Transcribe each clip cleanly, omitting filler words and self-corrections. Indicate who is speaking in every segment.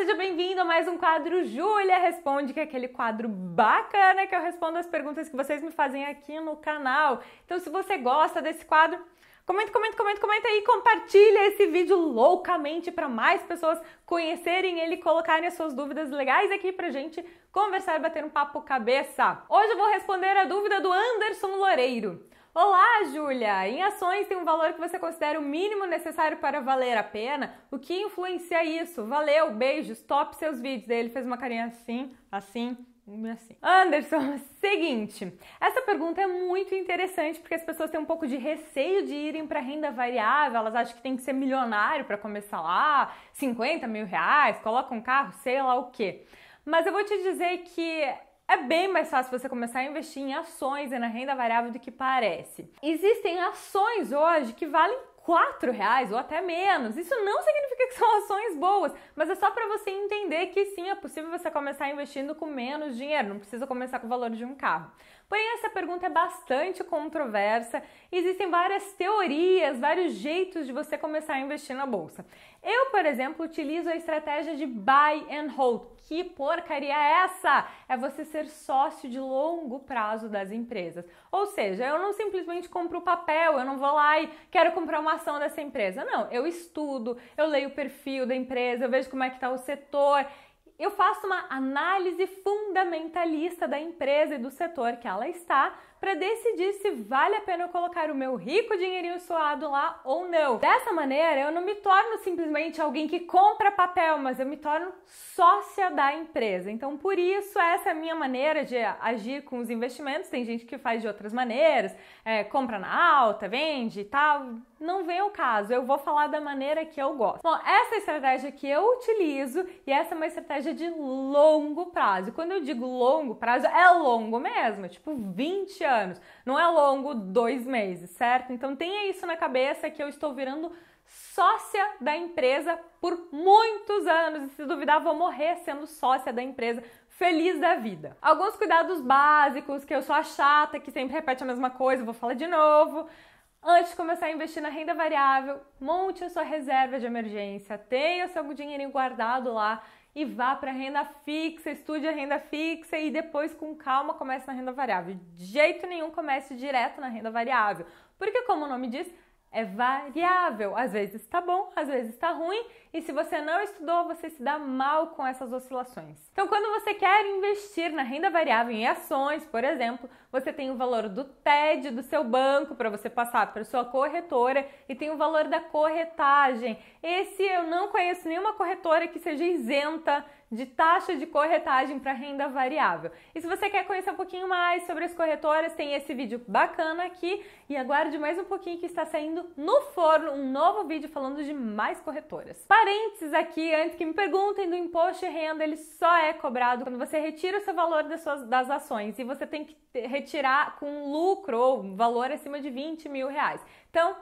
Speaker 1: seja bem-vindo a mais um quadro Júlia Responde, que é aquele quadro bacana que eu respondo as perguntas que vocês me fazem aqui no canal. Então, se você gosta desse quadro, comenta aí, compartilha esse vídeo loucamente para mais pessoas conhecerem ele e colocarem as suas dúvidas legais aqui pra gente conversar e bater um papo cabeça. Hoje eu vou responder a dúvida do Anderson Loureiro. Olá, Júlia! Em ações tem um valor que você considera o mínimo necessário para valer a pena? O que influencia isso? Valeu, beijos, top seus vídeos. Daí ele fez uma carinha assim. Anderson, seguinte, essa pergunta é muito interessante porque as pessoas têm um pouco de receio de irem para renda variável, elas acham que tem que ser milionário para começar lá, 50 mil reais, coloca um carro, sei lá o quê. Mas eu vou te dizer que é bem mais fácil você começar a investir em ações e na renda variável do que parece. Existem ações hoje que valem R$4 ou até menos. Isso não significa que são ações boas, mas é só para você entender que sim, é possível você começar investindo com menos dinheiro, não precisa começar com o valor de um carro. Porém, essa pergunta é bastante controversa. Existem várias teorias, vários jeitos de você começar a investir na bolsa. Eu, por exemplo, utilizo a estratégia de buy and hold. Que porcaria é essa? É você ser sócio de longo prazo das empresas. Ou seja, eu não simplesmente compro o papel, eu não vou lá e quero comprar uma ação dessa empresa. Não, eu estudo, eu leio o perfil da empresa, eu vejo como é que está o setor. Eu faço uma análise fundamentalista da empresa e do setor que ela está para decidir se vale a pena eu colocar o meu rico dinheirinho suado lá ou não. Dessa maneira, eu não me torno simplesmente alguém que compra papel, mas eu me torno sócia da empresa. Então, por isso, essa é a minha maneira de agir com os investimentos. Tem gente que faz de outras maneiras, compra na alta, vende e tal. Não vem ao caso, eu vou falar da maneira que eu gosto. Bom, essa é a estratégia que eu utilizo e essa é uma estratégia de longo prazo. Quando eu digo longo prazo, é longo mesmo, tipo 20 anos. Não é longo 2 meses, certo? Então tenha isso na cabeça que eu estou virando sócia da empresa por muitos anos. E se duvidar, vou morrer sendo sócia da empresa. Feliz da vida. Alguns cuidados básicos, que eu sou a chata, que sempre repete a mesma coisa, vou falar de novo. Antes de começar a investir na renda variável, monte a sua reserva de emergência, tenha o seu dinheirinho guardado lá e vá para a renda fixa, estude a renda fixa e depois com calma comece na renda variável. De jeito nenhum comece direto na renda variável, porque como o nome diz, é variável. Às vezes está bom, às vezes está ruim e se você não estudou, você se dá mal com essas oscilações. Então, quando você quer investir na renda variável em ações, por exemplo, você tem o valor do TED do seu banco para você passar para sua corretora e tem o valor da corretagem. Esse eu não conheço nenhuma corretora que seja isenta de taxa de corretagem para renda variável. E se você quer conhecer um pouquinho mais sobre as corretoras, tem esse vídeo bacana aqui e aguarde mais um pouquinho que está saindo no forno um novo vídeo falando de mais corretoras. Parênteses aqui, antes que me perguntem do imposto de renda, ele só é cobrado quando você retira o seu valor das ações e você tem que retirar com lucro ou valor acima de 20 mil reais. Então,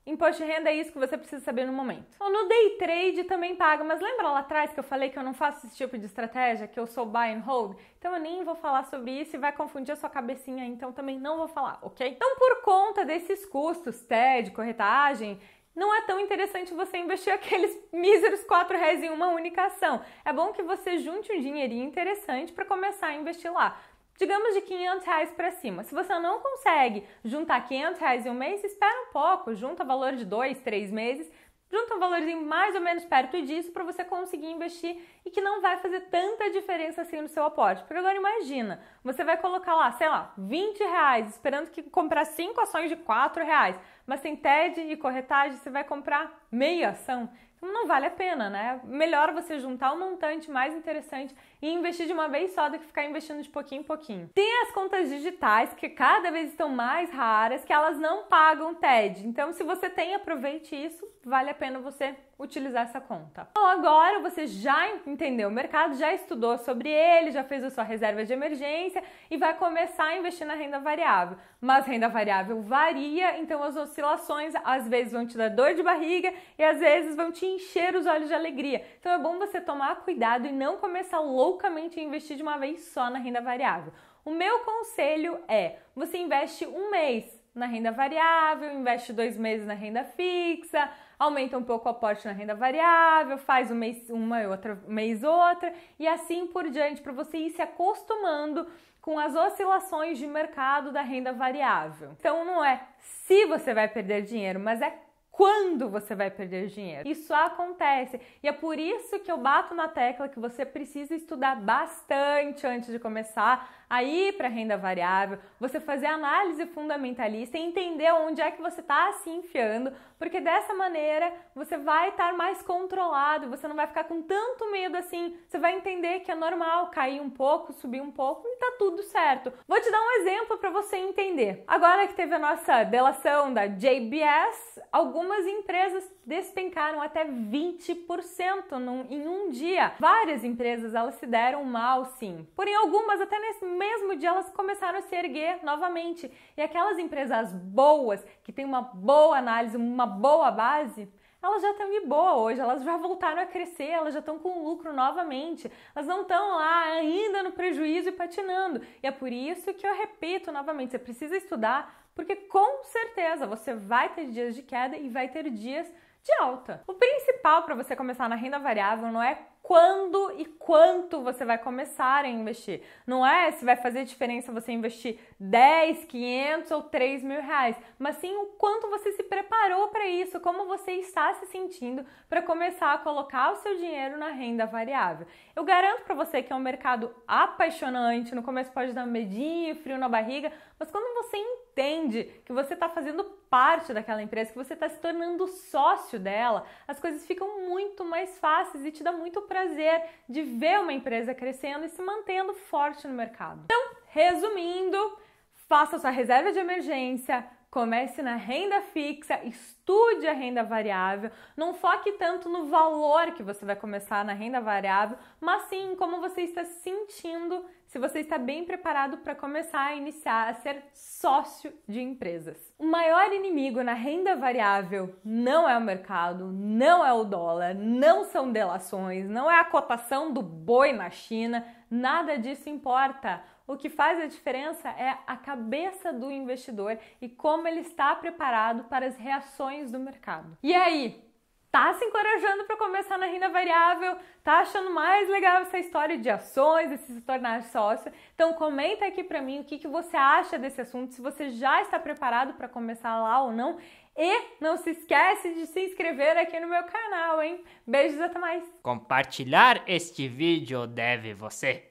Speaker 1: imposto de renda é isso que você precisa saber no momento. Então, no day trade também paga, mas lembra lá atrás que eu falei que eu não faço esse tipo de estratégia, que eu sou buy and hold? Então eu nem vou falar sobre isso e vai confundir a sua cabecinha, então também não vou falar, ok? Então por conta desses custos, TED, corretagem, não é tão interessante você investir aqueles míseros R$4 em uma única ação. É bom que você junte um dinheirinho interessante para começar a investir lá. Digamos de R$500 para cima. Se você não consegue juntar R$500 em um mês, espera um pouco, junta valor de 2, 3 meses, junta um valorzinho mais ou menos perto disso para você conseguir investir e que não vai fazer tanta diferença assim no seu aporte. Porque agora imagina, você vai colocar lá, sei lá, R$20 esperando que comprar 5 ações de R$4, mas sem TED e corretagem você vai comprar meia ação. Não vale a pena, né? Melhor você juntar um montante mais interessante e investir de uma vez só do que ficar investindo de pouquinho em pouquinho. Tem as contas digitais que cada vez estão mais raras, que elas não pagam TED. Então, se você tem, aproveite isso, vale a pena você utilizar essa conta. Então, agora você já entendeu o mercado, já estudou sobre ele, já fez a sua reserva de emergência e vai começar a investir na renda variável. Mas renda variável varia, então as oscilações às vezes vão te dar dor de barriga e às vezes vão te encher os olhos de alegria. Então é bom você tomar cuidado e não começar loucamente a investir de uma vez só na renda variável. O meu conselho é, você investe um mês na renda variável, investe 2 meses na renda fixa, aumenta um pouco o aporte na renda variável, faz um mês uma e outro mês outra, e assim por diante, para você ir se acostumando com as oscilações de mercado da renda variável. Então não é se você vai perder dinheiro, mas é quando você vai perder dinheiro. Isso acontece e é por isso que eu bato na tecla que você precisa estudar bastante antes de começar a ir para a renda variável, você fazer análise fundamentalista e entender onde é que você está se enfiando, porque dessa maneira você vai estar mais controlado, você não vai ficar com tanto medo assim, você vai entender que é normal cair um pouco, subir um pouco e tá tudo certo. Vou te dar um exemplo para você entender. Agora que teve a nossa delação da JBS, algumas empresas despencaram até 20% em um dia. Várias empresas elas se deram mal, sim. Porém, algumas até nesse mesmo dia elas começaram a se erguer novamente. E aquelas empresas boas, que têm uma boa análise, uma boa base, elas já estão de boa hoje, elas já voltaram a crescer, elas já estão com lucro novamente, elas não estão lá ainda no prejuízo e patinando. E é por isso que eu repito novamente, você precisa estudar, porque com certeza você vai ter dias de queda e vai ter dias de alta. O principal para você começar na renda variável não é quando e quanto você vai começar a investir. Não é se vai fazer diferença você investir 10, 500 ou 3 mil reais, mas sim o quanto você se preparou para isso, como você está se sentindo para começar a colocar o seu dinheiro na renda variável. Eu garanto para você que é um mercado apaixonante, no começo pode dar um medinho, frio na barriga, mas quando você entende que você está fazendo parte daquela empresa, que você está se tornando sócio dela, as coisas ficam muito mais fáceis e te dá muito prazer de ver uma empresa crescendo e se mantendo forte no mercado. Então, resumindo, faça sua reserva de emergência, comece na renda fixa, estude a renda variável, não foque tanto no valor que você vai começar na renda variável, mas sim em como você está se sentindo, se você está bem preparado para começar a iniciar a ser sócio de empresas. O maior inimigo na renda variável não é o mercado, não é o dólar, não são delações, não é a cotação do boi na China, nada disso importa. O que faz a diferença é a cabeça do investidor e como ele está preparado para as reações do mercado. E aí? Tá se encorajando para começar na renda variável? Tá achando mais legal essa história de ações e se tornar sócio? Então comenta aqui para mim o que você acha desse assunto, se você já está preparado para começar lá ou não. E não se esquece de se inscrever aqui no meu canal, hein? Beijos, até mais!
Speaker 2: Compartilhar este vídeo deve você.